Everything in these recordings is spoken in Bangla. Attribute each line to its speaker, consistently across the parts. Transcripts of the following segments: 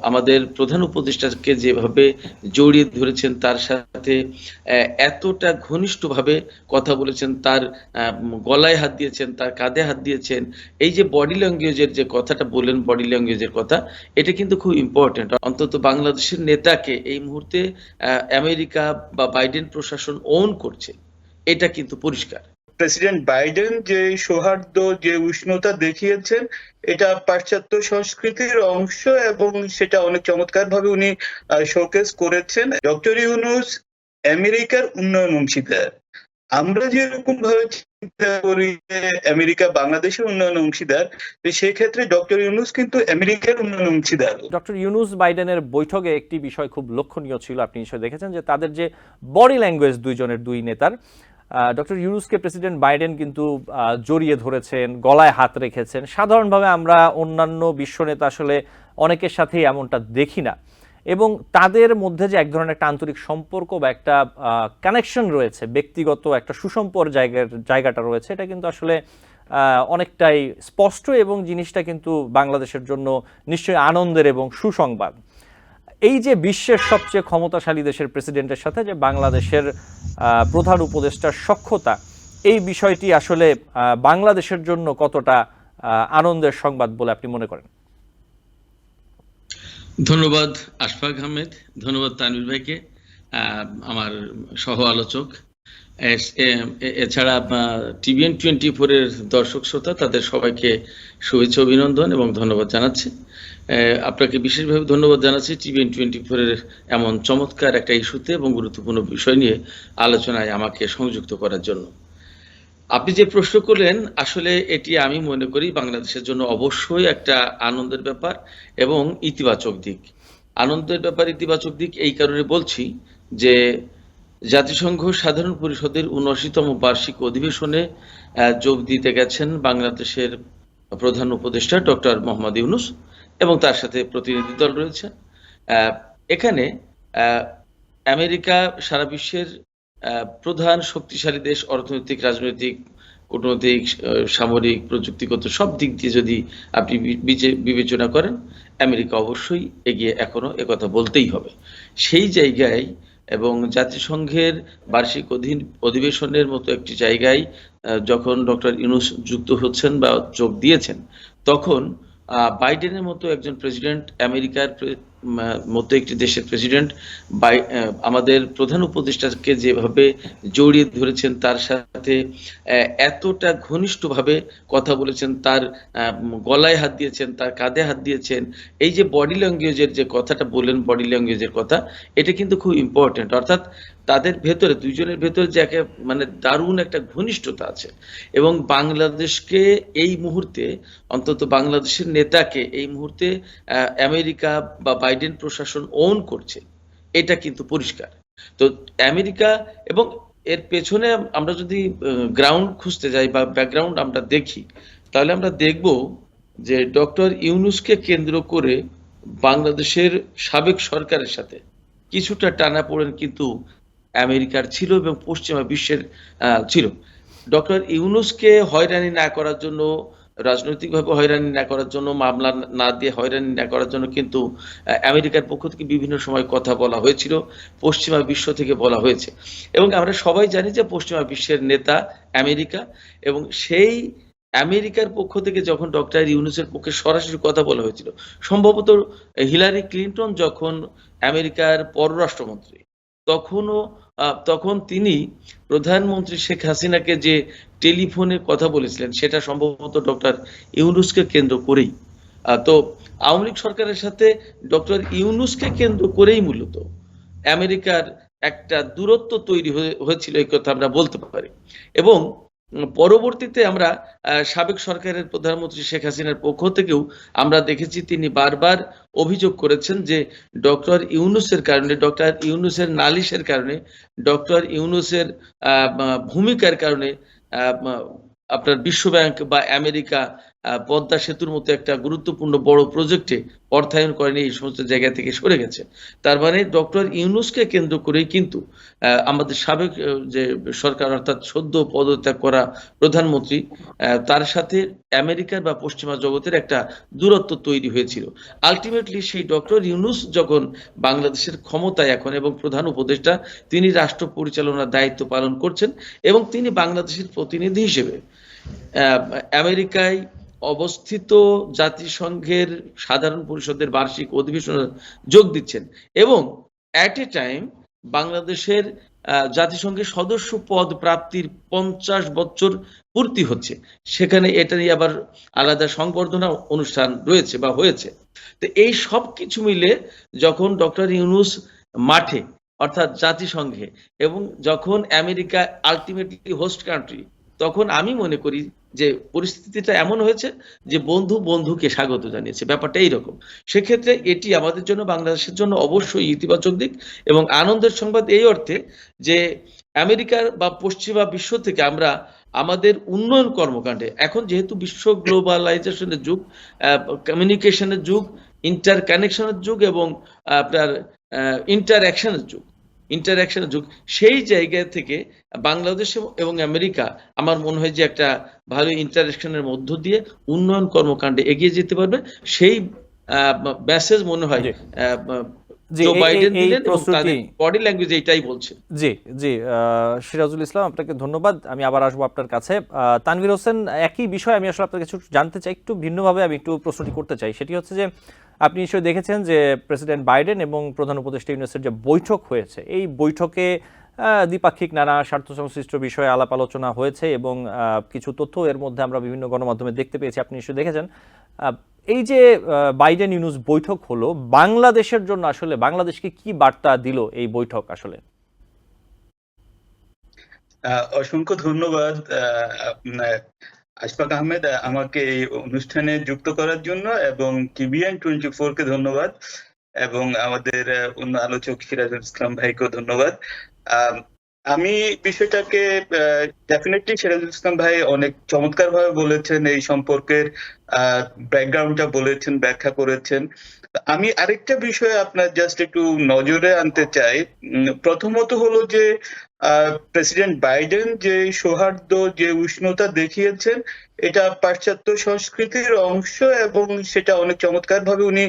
Speaker 1: আমাদের প্রধান উপদেষ্টাকে যেভাবে জড়িয়ে ধরেছেন, তার সাথে এতটা ঘনিষ্ঠভাবে কথা বলেছেন, তার গলায় হাত দিয়েছেন, তার কাঁধে হাত দিয়েছেন। এই যে বডি ল্যাঙ্গুয়েজের যে কথাটা বললেন, বডি ল্যাঙ্গুয়েজের কথা, এটা কিন্তু খুব ইম্পর্টেন্ট। অন্তত বাংলাদেশের নেতাকে এই মুহূর্তে আমেরিকা বা বাইডেন প্রশাসন ওন করছে, এটা কিন্তু পরিষ্কার।
Speaker 2: প্রেসিডেন্ট বাইডেন যে সৌহার্দ্য, যে উষ্ণতা দেখিয়েছেন, এটা পাশ্চাত্য সংস্কৃতির অংশ এবং সেটা অনেক চমৎকার ভাবে উনি শোকেস করেছেন। ডক্টর ইউনূস আমেরিকার উন্নয়ন অংশীদার। আমরা যেরকম ভাবে চিন্তা করি যে আমেরিকা বাংলাদেশের উন্নয়ন অংশীদার, সেক্ষেত্রে ডক্টর ইউনূস কিন্তু আমেরিকার উন্নয়ন অংশীদার।
Speaker 3: ডক্টর ইউনূস বাইডেনের বৈঠকে একটি বিষয় খুব লক্ষণীয় ছিল, আপনি নিশ্চয়ই দেখেছেন, যে তাদের যে বডি ল্যাঙ্গুয়েজ দুই নেতার, ডক্টর ইউনূসকে প্রেসিডেন্ট বাইডেন কিন্তু জড়িয়ে ধরেছেন, গলায় হাত রেখেছেন। সাধারণভাবে আমরা অন্যান্য বিশ্বনেতা আসলে অনেকের সাথেই এমনটা দেখি না, এবং তাদের মধ্যে যে এক ধরনের একটা আন্তরিক সম্পর্ক বা একটা কানেকশন রয়েছে, ব্যক্তিগত একটা সুসম্পর্ক জায়গাটা রয়েছে, এটা কিন্তু আসলে অনেকটাই স্পষ্ট, এবং জিনিসটা কিন্তু বাংলাদেশের জন্য নিশ্চয়ই আনন্দের এবং সুসংবাদ। এই যে বিশ্বের সবচেয়ে ক্ষমতাশালী দেশের প্রেসিডেন্টের সাথে যে বাংলাদেশের প্রধান উপদেষ্টার সখ্যতা, এই বিষয়টি আসলে বাংলাদেশের জন্য কতটা আনন্দের সংবাদ বলে আপনি মনে করেন?
Speaker 1: ধন্যবাদ আশফাক আহমেদ, ধন্যবাদ তানভীর ভাইকে, আমার সহ আলোচক। এছাড়া TVN24 এর দর্শক শ্রোতা, তাদের সবাইকে শুভেচ্ছা, অভিনন্দন এবং ধন্যবাদ জানাচ্ছি। আপনাকে বিশেষভাবে ধন্যবাদ জানাচ্ছি TVN24 এর এমন চমৎকার একটা ইস্যুতে এবং গুরুত্বপূর্ণ বিষয় নিয়ে আলোচনায় আমাকে সংযুক্ত করার জন্য। আপনি যে প্রশ্ন করলেন, আসলে এটি আমি মনে করি বাংলাদেশের জন্য অবশ্যই একটা আনন্দের ব্যাপার এবং ইতিবাচক দিক। আনন্দের ব্যাপার, ইতিবাচক দিক এই কারণে বলছি যে জাতিসংঘ সাধারণ পরিষদের ৭৯তম বার্ষিক অধিবেশনে যোগ দিতে গেছেন বাংলাদেশের প্রধান উপদেষ্টা ডক্টর মোহাম্মদ ইউনূস, এবং তার সাথে প্রতিনিধি দল রয়েছে। এখানে আমেরিকা সারা বিশ্বের প্রধান শক্তিশালী দেশ, অর্থনৈতিক, রাজনৈতিক, কূটনৈতিক, সামরিক, প্রযুক্তিগত সব দিক দিয়ে যদি আপনি বিবেচনা করেন, আমেরিকা অবশ্যই এগিয়ে, এখনো একথা বলতেই হবে। সেই জায়গায় এবং জাতিসংঘের বার্ষিক অধিবেশনের মতো একটি জায়গায় যখন ডক্টর ইউনূস যুক্ত হচ্ছেন বা যোগ দিয়েছেন, তখন বাইডেনের মতো একজন প্রেসিডেন্ট, আমেরিকার মতো একটি দেশের প্রেসিডেন্ট আমাদের প্রধান উপদেষ্টাকে যেভাবে জড়িয়ে ধরেছেন, তার সাথে এতটা ঘনিষ্ঠভাবে কথা বলেছেন, তার গলায় হাত দিয়েছেন, তার কাঁধে হাত দিয়েছেন। এই যে বডি ল্যাঙ্গুয়েজের যে কথাটা বললেন, বডি ল্যাঙ্গুয়েজের কথা, এটা কিন্তু খুব ইম্পর্টেন্ট। অর্থাৎ তাদের ভেতরে, দুইজনের ভেতরে যে মানে দারুণ একটা ঘনিষ্ঠতা আছে, এবং বাংলাদেশকে এই মুহূর্তে, অন্তত বাংলাদেশের নেতাকে এই মুহূর্তে আমেরিকা বা বাইডেন প্রশাসন ওন করছে, এটা কিন্তু পরিষ্কার। তো আমেরিকা, এবং এর পেছনে আমরা যদি গ্রাউন্ড খুঁজতে যাই বা ব্যাকগ্রাউন্ড আমরা দেখি, তাহলে আমরা দেখব যে ডক্টর ইউনূসকে কেন্দ্র করে বাংলাদেশের সাবেক সরকারের সাথে কিছুটা টানাপোড়েন কিন্তু আমেরিকার ছিল এবং পশ্চিমা বিশ্বের ছিল। ডক্টর ইউনূসকে হয়রানি না করার জন্য, রাজনৈতিকভাবে হয়রানি না করার জন্য, মামলা না দিয়ে হয়রানি না করার জন্য কিন্তু আমেরিকার পক্ষ থেকে বিভিন্ন সময় কথা বলা হয়েছিল, পশ্চিমা বিশ্ব থেকে বলা হয়েছে। এবং আমরা সবাই জানি যে পশ্চিমা বিশ্বের নেতা আমেরিকা, এবং সেই আমেরিকার পক্ষ থেকে যখন ডক্টর ইউনূসের পক্ষে সরাসরি কথা বলা হয়েছিল, সম্ভবত হিলারি ক্লিনটন যখন আমেরিকার পররাষ্ট্রমন্ত্রী, তখন তিনি প্রধানমন্ত্রী শেখ হাসিনাকে যে টেলিফোনে কথা বলেছিলেন, সেটা সম্ভবত ডক্টর ইউনূসকে কেন্দ্র করেই। তো আওয়ামী লীগ সরকারের সাথে ডক্টর ইউনূসকে কেন্দ্র করেই মূলত আমেরিকার একটা দূরত্ব তৈরি হয়েছিল, এই কথা আমরা বলতে পারি। এবং পরবর্তীতে আমরা সাবেক সরকারের প্রধানমন্ত্রী শেখ হাসিনার পক্ষ থেকেও আমরা দেখেছি, তিনি বারবার অভিযোগ করেছেন যে ডক্টর ইউনূসের কারণে, ডক্টর ইউনূসের নালিশের কারণে, ডক্টর ইউনূসের ভূমিকার কারণে আপনার বিশ্বব্যাংক বা আমেরিকা পদ্মা সেতুর মতো একটা গুরুত্বপূর্ণ বড় প্রজেক্টে অর্থায়ন করেনি, এই সমস্ত জায়গা থেকে সরে গেছে। তার মানে ডক্টর ইউনূসকে কেন্দ্র করেই কিন্তু আমাদের সাবেক যে সরকার অর্থাৎ সদ্য পদত্যাগ করা প্রধানমন্ত্রী তার সাথে আমেরিকার বা পশ্চিমা জগতের একটা দূরত্ব তৈরি হয়েছিল। আলটিমেটলি সেই ডক্টর ইউনূস যখন বাংলাদেশের ক্ষমতায় এখন এবং প্রধান উপদেষ্টা, তিনি রাষ্ট্র পরিচালনার দায়িত্ব পালন করছেন এবং তিনি বাংলাদেশের প্রতিনিধি হিসেবে আমেরিকায় অবস্থিত জাতিসংঘের সাধারণ পরিষদের বার্ষিক অধিবেশনে যোগ দিচ্ছেন এবং অ্যাট এ টাইম বাংলাদেশের জাতিসংঘের সদস্য পদ প্রাপ্তির 50 বছর পূর্তি হচ্ছে। সেখানে এটা নিয়ে আবার আলাদা সংবর্ধনা অনুষ্ঠান রয়েছে বা হয়েছে। তো এই সব কিছু মিলে যখন ডক্টর ইউনূস মাঠে অর্থাৎ জাতিসংঘে এবং যখন আমেরিকা আলটিমেটলি হোস্ট কান্ট্রি, তখন আমি মনে করি যে পরিস্থিতিটা এমন হয়েছে যে বন্ধু বন্ধুকে স্বাগত জানিয়েছে, ব্যাপারটা এইরকম। সেক্ষেত্রে এটি আমাদের জন্য, বাংলাদেশের জন্য অবশ্যই ইতিবাচক দিক এবং আনন্দের সংবাদ এই অর্থে যে আমেরিকার বা পশ্চিমা বিশ্ব থেকে আমরা আমাদের উন্নয়ন কর্মকাণ্ডে এখন যেহেতু বিশ্ব গ্লোবালাইজেশনের যুগ, কমিউনিকেশনের যুগ, ইন্টার কানেকশনের যুগ এবং আপনার ইন্টারঅ্যাকশনের যুগ, সেই জায়গা থেকে বাংলাদেশ এবং আমেরিকা আমার মনে হয় যে একটা ভালো ইন্টারঅ্যাকশনের মধ্য দিয়ে উন্নয়ন কর্মকাণ্ডে এগিয়ে যেতে পারবে। সেই মেসেজ মনে হয়
Speaker 3: জি।
Speaker 1: জো বাইডেন
Speaker 3: এই
Speaker 1: দিলেন এবং তাদের
Speaker 3: প্রশ্নটি
Speaker 1: বডি ল্যাঙ্গুয়েজ এইটাই বলছে।
Speaker 3: জি, জি, সিরাজুল ইসলাম, আপনাকে ধন্যবাদ। আমি আবার আসবো আপনার কাছে। তানভীর হোসেন, একই বিষয় আমি আসলে আপনার কাছে জানতে চাই, একটু ভিন্নভাবে আমি একটু প্রশ্নটি করতে চাই। সেটি হচ্ছে যে আপনি নিশ্চয়ই দেখেছেন যে প্রেসিডেন্ট বাইডেন এবং প্রধান উপদেষ্টা ইউনূসের যে বৈঠক হয়েছে, এই বৈঠকে দ্বিপাক্ষিক নানা স্বার্থ সংশ্লিষ্ট বিষয়ে আলাপ আলোচনা হয়েছে এবং কিছু তথ্য এর মধ্যে আমরা বিভিন্ন গণমাধ্যমে দেখতে পেয়েছি, আপনি নিশ্চয়ই দেখেছেন। এই যে বাইডেন ইউনূস বৈঠক হলো, বাংলাদেশের জন্য আসলে বাংলাদেশকে কি বার্তা দিল এই বৈঠক আসলে?
Speaker 2: অসংখ্য ধন্যবাদ আশফাক আহমেদ আমাকে এই অনুষ্ঠানে যুক্ত করার জন্য, এবং TVN24 কে ধন্যবাদ, এবং আমাদের অন্য আলোচক সিরাজুল ইসলাম ভাইকেও ধন্যবাদ। আমি বিষয়টাকে ডেফিনেটলি সিরাজুল ইসলাম ভাই অনেক চমৎকার ভাবে বলেছেন, এই সম্পর্কের ব্যাকগ্রাউন্ডটা বলেছেন, ব্যাখ্যা করেছেন। আমি আরেকটা বিষয় আপনার জাস্ট একটু নজরে আনতে চাই। প্রথমত হলো যে প্রেসিডেন্ট বাইডেন যে সৌহার্দ্য, যে উষ্ণতা দেখিয়েছেন, এটা পাশ্চাত্য সংস্কৃতির অংশ এবং সেটা অনেক চমৎকার ভাবে উনি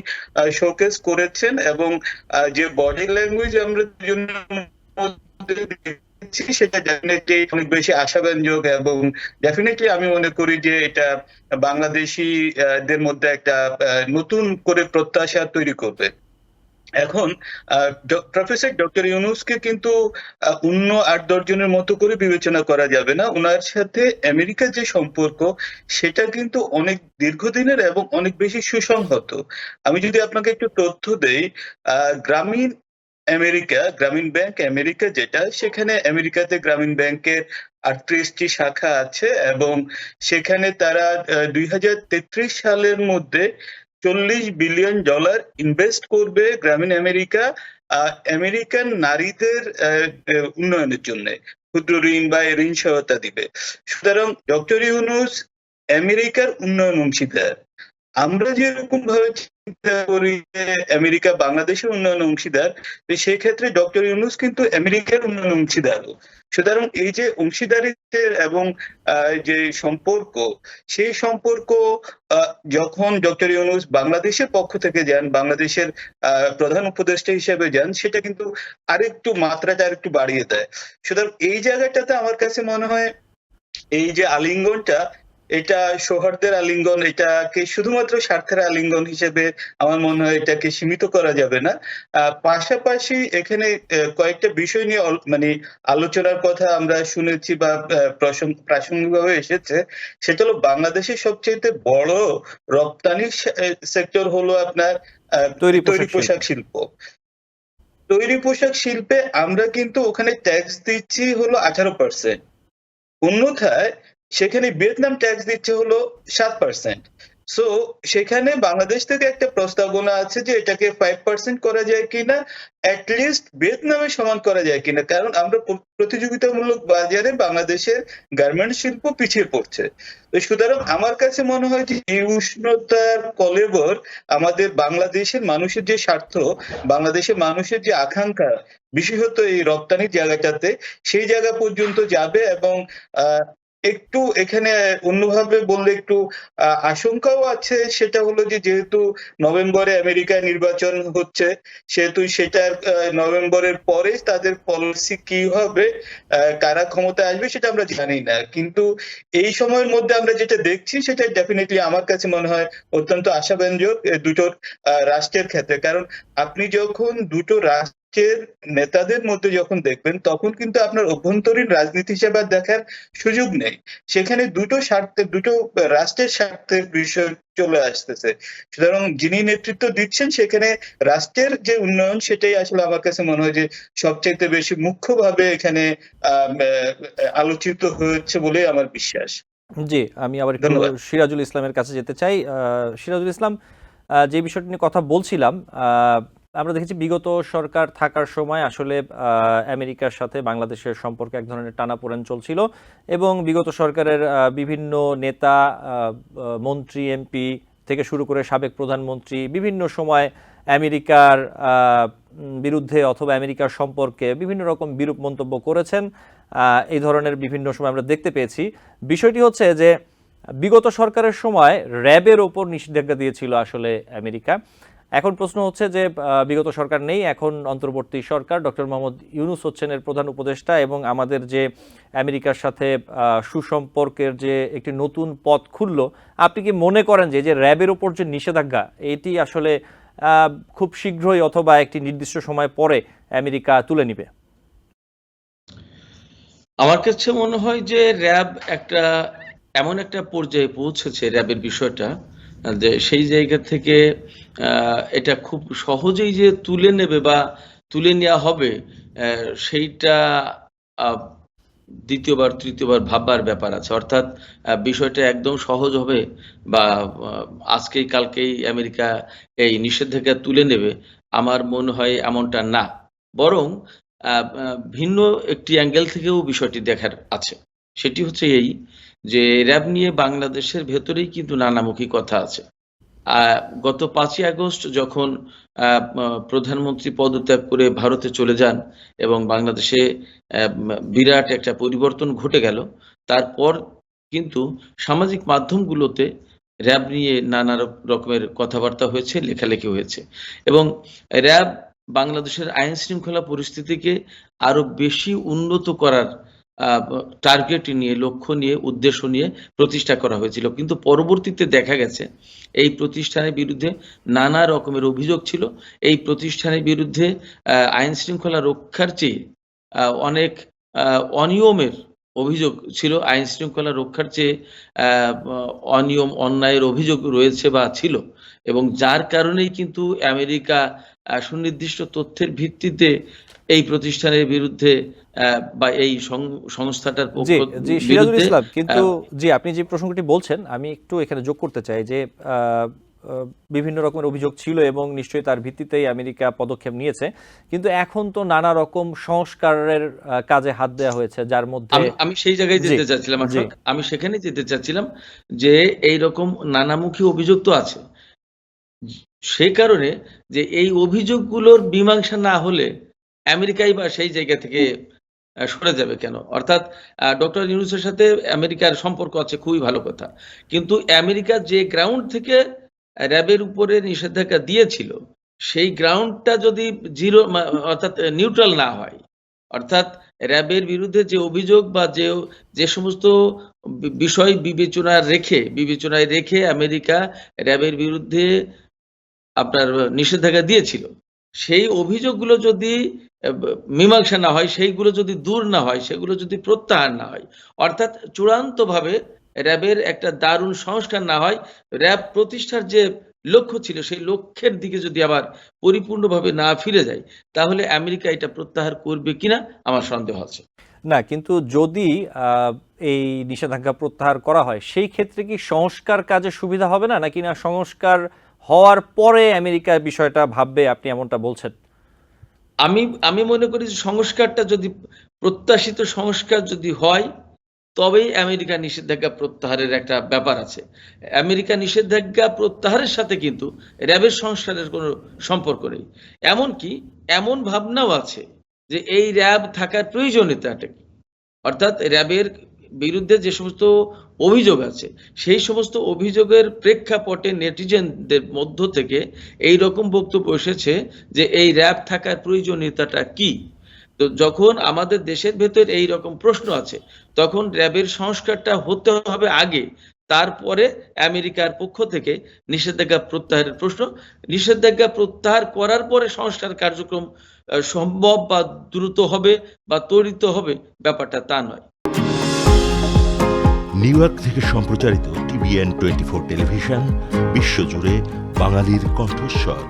Speaker 2: শোকেস করেছেন, এবং যে বডি ল্যাঙ্গুয়েজ আমরা সেটা ডেফিনেটলি অনেক বেশি আশাব্যঞ্জক, এবং ডেফিনেটলি আমি মনে করি যে এটা বাংলাদেশিদের মধ্যে একটা নতুন করে প্রত্যাশা তৈরি করবে। এখন প্রফেসর ডক্টর ইউনূসকে কিন্তু অন্য ৮-১০ জনের মতো করে বিবেচনা করা যাবে না। ওনার সাথে আমেরিকার যে সম্পর্ক, সেটা কিন্তু অনেক দীর্ঘদিনের এবং অনেক বেশি সুসংহত। আমি যদি আপনাকে একটু তথ্য দেই, গ্রামীণ ব্যাংক আমেরিকা যেটা, সেখানে আমেরিকাতে গ্রামীণ ব্যাংকের ৩৮টি শাখা আছে, এবং সেখানে তারা ২০৩৩ সালের মধ্যে $40 বিলিয়ন ইনভেস্ট করবে গ্রামীণ আমেরিকান নারীদের উন্নয়নের জন্য, ক্ষুদ্র ঋণ বা ঋণ সহায়তা দিবে। সুতরাং ডক্টর ইউনূস আমেরিকার উন্নয়ন অংশীদার। আমরা যেরকম ভাবে চিন্তা করি যে আমেরিকা বাংলাদেশের উন্নয়ন অংশীদার, সেই ক্ষেত্রে ডক্টর ইউনূস কিন্তু আমেরিকার উন্নয়ন অংশীদার। সুতরাং এই যে অংশীদারিত্বের এবং যে সম্পর্ক, সেই সম্পর্ক যখন ডক্টর ইউনূস বাংলাদেশের পক্ষ থেকে যান, বাংলাদেশের প্রধান উপদেষ্টা হিসেবে যান, সেটা কিন্তু আরেকটু মাত্রাটা আরেকটু বাড়িয়ে দেয়। সুতরাং এই জায়গাটাতে আমার কাছে মনে হয় এই যে আলিঙ্গনটা, এটা সৌহার্দ্যের আলিঙ্গন, এটাকে শুধুমাত্র স্বার্থের আলিঙ্গন হিসেবে আমার মনে হয় এটাকে সীমিত করা যাবে না। পাশাপাশি এখানে কয়েকটা বিষয় নিয়ে মানে আলোচনার কথা আমরা শুনেছি বা প্রাসঙ্গিকভাবে এসেছে। সেটা হলো বাংলাদেশের সবচেয়ে বড় রপ্তানি সেক্টর হলো আপনার তৈরি পোশাক শিল্প। তৈরি পোশাক শিল্পে আমরা কিন্তু ওখানে ট্যাক্স দিচ্ছি হলো 18%, অন্যথায় সেখানে ভিয়েতনাম ট্যাক্স দিচ্ছে হলো 7%। সো সেখানে বাংলাদেশ থেকে একটা প্রস্তাবনা আছে যে এটাকে 5% করা যায় কিনা, লিস্ট ভিয়েতনামের সমান করা যায় কিনা, কারণ আমরা প্রতিযোগিতামূলক বাজারে বাংলাদেশের গার্মেন্ট শিল্প পিছিয়ে পড়ছে। তো সুতরাং আমার কাছে মনে হয় যে এই উষ্ণতার কলেবর আমাদের বাংলাদেশের মানুষের যে স্বার্থ, বাংলাদেশের মানুষের যে আকাঙ্ক্ষা, বিশেষত এই রপ্তানির জায়গাটাতে, সেই জায়গা পর্যন্ত যাবে। এবং আহ একটু এখানে অন্যভাবে বললে একটু আশঙ্কাও আছে, সেটা হলো যে যেহেতু নভেম্বরে আমেরিকায় নির্বাচন হচ্ছে, সেহেতু সেটার নভেম্বরের পরে তাদের পলিসি কি হবে, কারা ক্ষমতায় আসবে সেটা আমরা জানি না। কিন্তু এই সময়ের মধ্যে আমরা যেটা দেখছি সেটা ডেফিনেটলি আমার কাছে মনে হয় অত্যন্ত আশাব্যঞ্জক দুটো রাষ্ট্রের ক্ষেত্রে। কারণ আপনি যখন দুটো রাষ্ট্রের নেতাদের মধ্যে যখন দেখবেন, তখন কিন্তু আপনার অভ্যন্তরীণ রাজনীতি হিসেবে আর দেখার সুযোগ নেই। সেখানে দুটো রাষ্ট্রের স্বার্থের বিষয় চলে আসতেছে। সুতরাং যিনি নেতৃত্ব দিচ্ছেন সেখানে রাষ্ট্রের যে উন্নয়ন, সেটাই আসলে আমার কাছে মনে হয় যে সবচেয়ে বেশি মুখ্যভাবে এখানে আলোচিত হয়েছে বলে আমার বিশ্বাস।
Speaker 3: জি, আমি আবার একটু
Speaker 2: ধন্যবাদ।
Speaker 3: সিরাজুল ইসলামের কাছে যেতে চাই। সিরাজুল ইসলাম, যে বিষয়টি নিয়ে কথা বলছিলাম, আমরা দেখেছি বিগত সরকার থাকার সময় আসলে আমেরিকার সাথে বাংলাদেশের সম্পর্কে এক ধরনের টানাপোড়েন চলছিল এবং বিগত সরকারের বিভিন্ন নেতা, মন্ত্রী, এমপি থেকে শুরু করে সাবেক প্রধানমন্ত্রী বিভিন্ন সময় আমেরিকার বিরুদ্ধে অথবা আমেরিকার সম্পর্কে বিভিন্ন রকম বিরূপ মন্তব্য করেছেন। এই ধরনের বিভিন্ন সময় আমরা দেখতে পেয়েছি। বিষয়টি হচ্ছে যে বিগত সরকারের সময় র্যাবের ওপর নিষেধাজ্ঞা দিয়েছিল আসলে আমেরিকা। এখন প্রশ্ন হচ্ছে যে বিগত সরকার নেই, এখন অন্তর্বর্তী সরকার, ডক্টর মোহাম্মদ ইউনূস হচ্ছেন এর প্রধান উপদেষ্টা এবং আমাদের যে আমেরিকার সাথে সুসম্পর্কের যে একটি নতুন পথ খুলল, আপনি কি মনে করেন যে যে র্যাবের ওপর যে নিষেধাজ্ঞা, এটি আসলে খুব শীঘ্রই অথবা একটি নির্দিষ্ট সময় পরে আমেরিকা তুলে নিবে?
Speaker 1: আমার কাছে মনে হয় যে র্যাব এমন একটা পর্যায়ে পৌঁছেছে, র্যাবের বিষয়টা, যে সেই জায়গা থেকে এটা খুব সহজেই যে তুলে নেবে বা তুলে নেওয়া হবে, সেইটা দ্বিতীয়বার তৃতীয়বার ভাববার ব্যাপার আছে। অর্থাৎ বিষয়টা একদম সহজ হবে বা আজকেই কালকেই আমেরিকা এই নিষেধাজ্ঞা তুলে নেবে, আমার মনে হয় এমনটা না। বরং ভিন্ন একটি অ্যাঙ্গেল থেকেও বিষয়টি দেখার আছে। সেটি হচ্ছে এই যে র্যাব নিয়ে বাংলাদেশের ভেতরেই কিন্তু নানামুখী কথা আছে। গত 5ই আগস্ট যখন প্রধানমন্ত্রী পদত্যাগ করে ভারতে চলে যান এবং বাংলাদেশে বিরাট একটা পরিবর্তন ঘটে গেল, তারপর কিন্তু সামাজিক মাধ্যমগুলোতে র্যাব নিয়ে নানা রকমের কথাবার্তা হয়েছে, লেখালেখি হয়েছে এবং র্যাব বাংলাদেশের আইন শৃঙ্খলা পরিস্থিতিকে আরো বেশি উন্নত করার টার্গেট নিয়ে, লক্ষ্য নিয়ে, উদ্দেশ্য নিয়ে প্রতিষ্ঠা করা হয়েছিল। কিন্তু পরবর্তীতে দেখা গেছে এই প্রতিষ্ঠানের বিরুদ্ধে নানা রকমের অভিযোগ ছিল। এই প্রতিষ্ঠানের বিরুদ্ধে আইন শৃঙ্খলা রক্ষার চেয়ে অনেক অনিয়মের অভিযোগ ছিল। আইন শৃঙ্খলা রক্ষার চেয়ে অনিয়ম, অন্যায়ের অভিযোগ রয়েছে বা ছিল এবং যার কারণেই কিন্তু আমেরিকা সুনির্দিষ্ট তথ্যের ভিত্তিতে এই প্রতিষ্ঠানের বিরুদ্ধে বা এই সংস্থাটার
Speaker 3: জি জি, সিরাজুল
Speaker 1: বিরুদ্ধে
Speaker 3: ইসলাম, কিন্তু জি, আপনি যে প্রসঙ্গটি বলছেন আমি একটু এখানে যোগ করতে চাই যে বিভিন্ন রকমের অভিযোগ ছিল এবং নিশ্চয়ই তার ভিত্তিতেই আমেরিকা পদক্ষেপ নিয়েছে, কিন্তু এখন তো নানা রকম সংস্কারের কাজে হাত দেওয়া হয়েছে, যার মধ্যে
Speaker 1: আমি সেই জায়গায়
Speaker 3: জি
Speaker 1: যেতে চাচ্ছিলাম।
Speaker 3: জি
Speaker 1: আমি সেখানে যেতে চাচ্ছিলাম যে এইরকম নানামুখী অভিযোগ তো আছে। সেই কারণে যে এই অভিযোগগুলোর মীমাংসা না হলে আমেরিকাই বা সেই জায়গা থেকে সরে যাবে কেন? অর্থাৎ ডক্টর ইউনূসের সাথে আমেরিকার সম্পর্ক আছে, খুবই ভালো কথা। কিন্তু আমেরিকা যে গ্রাউন্ড থেকে র্যাবের উপরে নিষেধাজ্ঞা দিয়েছিল, সেই গ্রাউন্ডটা যদি অর্থাৎ নিউট্রাল না হয়, অর্থাৎ র্যাবের বিরুদ্ধে যে অভিযোগ বা যে সমস্ত বিষয় বিবেচনায় রেখে আমেরিকা র্যাবের বিরুদ্ধে আপনার নিষেধাজ্ঞা দিয়েছিল, সেই অভিযোগগুলো যদি মীমাংসা না হয়, সেইগুলো যদি দূর না হয়, সেগুলো যদি প্রত্যাহার না হয়, অর্থাৎ চূড়ান্তভাবে র্যাবের একটা দারুণ সংস্কার না হয়, র্যাব প্রতিষ্ঠার যে লক্ষ্য ছিল সেই লক্ষ্যের দিকে যদি আবার পরিপূর্ণভাবে না ফিরে যায়, তাহলে আমেরিকা এটা প্রত্যাহার করবে কিনা আমার সন্দেহ আছে।
Speaker 3: না, কিন্তু যদি এই নিষেধাজ্ঞা প্রত্যাহার করা হয় সেই ক্ষেত্রে কি সংস্কার কাজে সুবিধা হবে না, নাকি না সংস্কার হওয়ার পরে আমেরিকা বিষয়টা ভাববে, আপনি এমনটা বলছেন?
Speaker 1: আমি মনে করি যে সংস্কারটা যদি প্রত্যাশিত সংস্কার যদি হয় তবেই আমেরিকা নিষেধাজ্ঞা প্রত্যাহারের একটা ব্যাপার আছে। আমেরিকা নিষেধাজ্ঞা প্রত্যাহারের সাথে কিন্তু র্যাবের সংস্কারের কোনো সম্পর্ক নেই। এমনকি এমন ভাবনাও আছে যে এই র্যাব থাকার প্রয়োজনীয়তাটা কি, অর্থাৎ র্যাবের বিরুদ্ধে যে সমস্ত অভিযোগ আছে সেই সমস্ত অভিযোগের প্রেক্ষাপটে নেটিজেনদের মধ্য থেকে এই রকম বক্তব্য এসেছে যে এই র্যাব থাকার প্রয়োজনীয়তাটা কি। তো যখন আমাদের দেশের ভেতর এই রকম প্রশ্ন আছে তখন র্যাবের সংস্কারটা হতে হবে আগে, তারপরে আমেরিকার পক্ষ থেকে নিষেধাজ্ঞা প্রত্যাহারের প্রশ্ন। নিষেধাজ্ঞা প্রত্যাহার করার পরে সংস্কার কার্যক্রম সম্ভব বা দ্রুত হবে বা ত্বরিত হবে, ব্যাপারটা তা নয়।
Speaker 4: নিউ ইয়র্ক থেকে সম্প্রচারিত TVN 24 টেলিভিশন বিশ্বজুড়ে বাঙালির কণ্ঠস্বর।